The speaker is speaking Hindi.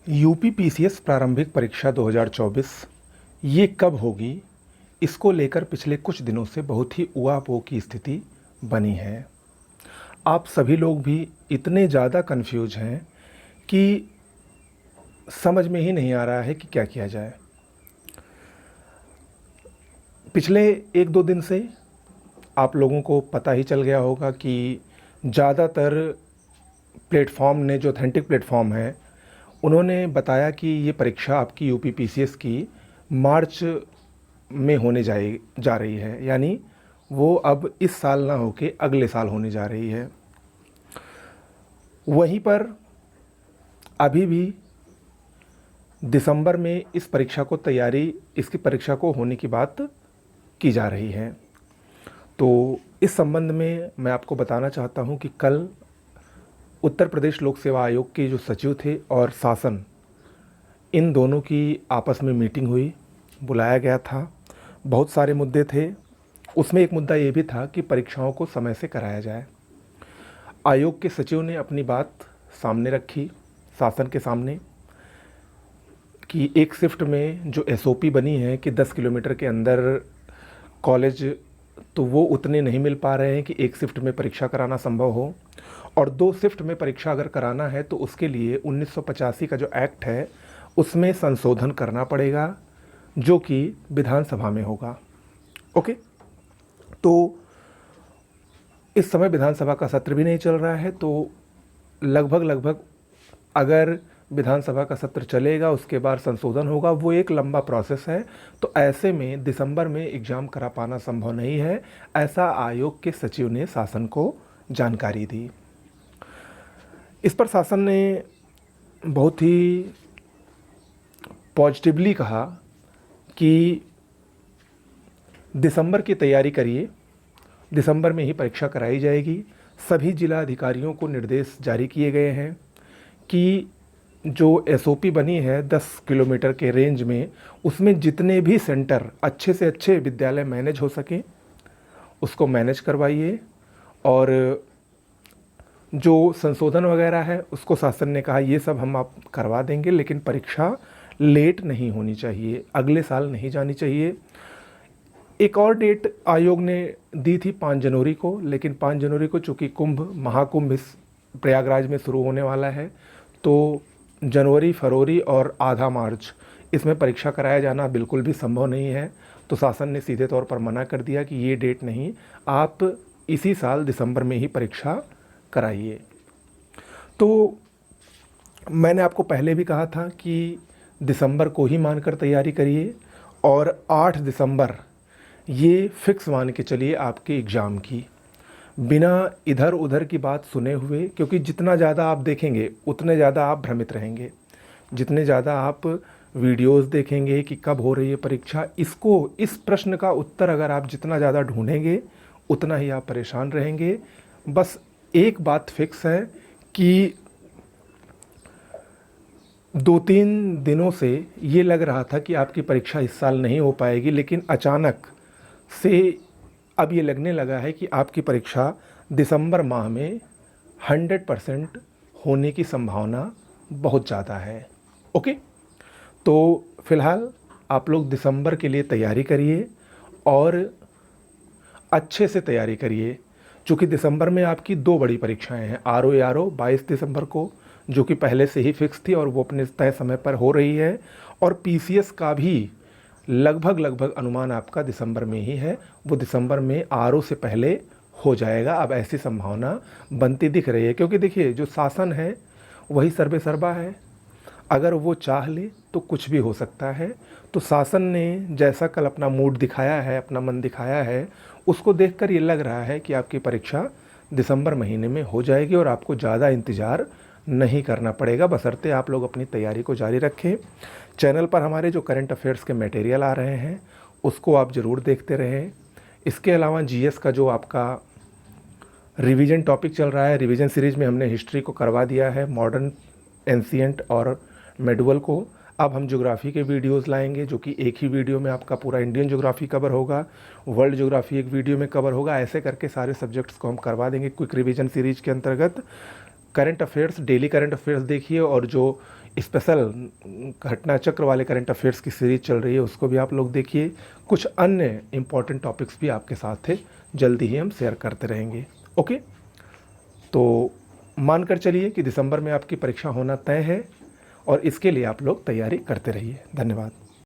यूपी पीसीएस प्रारंभिक परीक्षा 2024 ये कब होगी, इसको लेकर पिछले कुछ दिनों से बहुत ही उहापोह की स्थिति बनी है। आप सभी लोग भी इतने ज़्यादा कन्फ्यूज हैं कि समझ में ही नहीं आ रहा है कि क्या किया जाए। पिछले 1-2 दिन से आप लोगों को पता ही चल गया होगा कि ज़्यादातर प्लेटफॉर्म ने, जो ऑथेंटिक प्लेटफॉर्म है, उन्होंने बताया कि ये परीक्षा आपकी यूपी पीसीएस की मार्च में होने जा रही है, यानी वो अब इस साल ना होके अगले साल होने जा रही है। वहीं पर अभी भी दिसंबर में इसकी परीक्षा को होने की बात की जा रही है। तो इस संबंध में मैं आपको बताना चाहता हूं कि कल उत्तर प्रदेश लोक सेवा आयोग के जो सचिव थे और शासन, इन दोनों की आपस में मीटिंग हुई, बुलाया गया था। बहुत सारे मुद्दे थे। उसमें एक मुद्दा ये भी था कि परीक्षाओं को समय से कराया जाए। आयोग के सचिव ने अपनी बात सामने रखी शासन के सामने कि एक शिफ्ट में जो एसओपी बनी है कि 10 किलोमीटर के अंदर कॉलेज, तो वो उतने नहीं मिल पा रहे हैं कि एक शिफ्ट में परीक्षा कराना संभव हो, और 2 शिफ्ट में परीक्षा अगर कराना है तो उसके लिए 1985 का जो एक्ट है उसमें संशोधन करना पड़ेगा, जो कि विधानसभा में होगा। ओके, तो इस समय विधानसभा का सत्र भी नहीं चल रहा है, तो लगभग अगर विधानसभा का सत्र चलेगा उसके बाद संशोधन होगा, वो एक लंबा प्रोसेस है। तो ऐसे में दिसंबर में एग्ज़ाम करा पाना संभव नहीं है, ऐसा आयोग के सचिव ने शासन को जानकारी दी। इस पर शासन ने बहुत ही पॉजिटिवली कहा कि दिसंबर की तैयारी करिए, दिसंबर में ही परीक्षा कराई जाएगी। सभी जिला अधिकारियों को निर्देश जारी किए गए हैं कि जो एसओपी बनी है 10 किलोमीटर के रेंज में, उसमें जितने भी सेंटर अच्छे से अच्छे विद्यालय मैनेज हो सकें उसको मैनेज करवाइए, और जो संशोधन वगैरह है उसको शासन ने कहा ये सब हम आप करवा देंगे, लेकिन परीक्षा लेट नहीं होनी चाहिए, अगले साल नहीं जानी चाहिए। एक और डेट आयोग ने दी थी 5 जनवरी को, लेकिन 5 जनवरी को चूँकि महाकुंभ इस प्रयागराज में शुरू होने वाला है, तो जनवरी, फरवरी और आधा मार्च इसमें परीक्षा कराया जाना बिल्कुल भी संभव नहीं है। तो शासन ने सीधे तौर पर मना कर दिया कि ये डेट नहीं, आप इसी साल दिसंबर में ही परीक्षा कराइए। तो मैंने आपको पहले भी कहा था कि दिसंबर को ही मानकर तैयारी करिए, और 8 दिसंबर ये फिक्स मान के चलिए आपके एग्ज़ाम की, बिना इधर उधर की बात सुने हुए, क्योंकि जितना ज़्यादा आप देखेंगे उतने ज़्यादा आप भ्रमित रहेंगे। जितने ज़्यादा आप वीडियोस देखेंगे कि कब हो रही है परीक्षा, इस प्रश्न का उत्तर अगर आप जितना ज़्यादा ढूंढेंगे उतना ही आप परेशान रहेंगे। बस एक बात फिक्स है कि 2-3 दिनों से ये लग रहा था कि आपकी परीक्षा इस साल नहीं हो पाएगी, लेकिन अचानक से अब ये लगने लगा है कि आपकी परीक्षा दिसंबर माह में 100% होने की संभावना बहुत ज़्यादा है। ओके, तो फिलहाल आप लोग दिसंबर के लिए तैयारी करिए, और अच्छे से तैयारी करिए, क्योंकि दिसंबर में आपकी 2 बड़ी परीक्षाएं हैं। आरओ 22 दिसंबर को, जो कि पहले से ही फिक्स थी और वो अपने तय समय पर हो रही है, और पीसीएस का भी लगभग अनुमान आपका दिसंबर में ही है, वो दिसंबर में आरओ से पहले हो जाएगा। अब ऐसी संभावना बनती दिख रही है, क्योंकि देखिए जो शासन है वही सर्वे सर्वा है, अगर वो चाह ले तो कुछ भी हो सकता है। तो शासन ने जैसा कल अपना मूड दिखाया है, अपना मन दिखाया है, उसको देखकर ये लग रहा है कि आपकी परीक्षा दिसंबर महीने में हो जाएगी और आपको ज़्यादा इंतज़ार नहीं करना पड़ेगा, बशर्ते आप लोग अपनी तैयारी को जारी रखें। चैनल पर हमारे जो करंट अफेयर्स के मटेरियल आ रहे हैं उसको आप ज़रूर देखते रहें। इसके अलावा जीएस का जो आपका रिवीजन टॉपिक चल रहा है, रिवीजन सीरीज़ में हमने हिस्ट्री को करवा दिया है, मॉडर्न, एंशिएंट और मेडुअल को। अब हम ज्योग्राफी के वीडियोस लाएंगे, जो कि एक ही वीडियो में आपका पूरा इंडियन ज्योग्राफी कवर होगा, वर्ल्ड ज्योग्राफी एक वीडियो में कवर होगा। ऐसे करके सारे सब्जेक्ट्स को हम करवा देंगे क्विक रिवीजन सीरीज के अंतर्गत। Current affairs, daily current affairs देखिए, और जो स्पेशल घटना चक्र वाले करंट अफेयर्स की सीरीज चल रही है उसको भी आप लोग देखिए। कुछ अन्य इम्पॉर्टेंट टॉपिक्स भी आपके साथ थे, जल्दी ही हम शेयर करते रहेंगे। ओके, तो मानकर चलिए कि दिसंबर में आपकी परीक्षा होना तय है, और इसके लिए आप लोग तैयारी करते रहिए। धन्यवाद।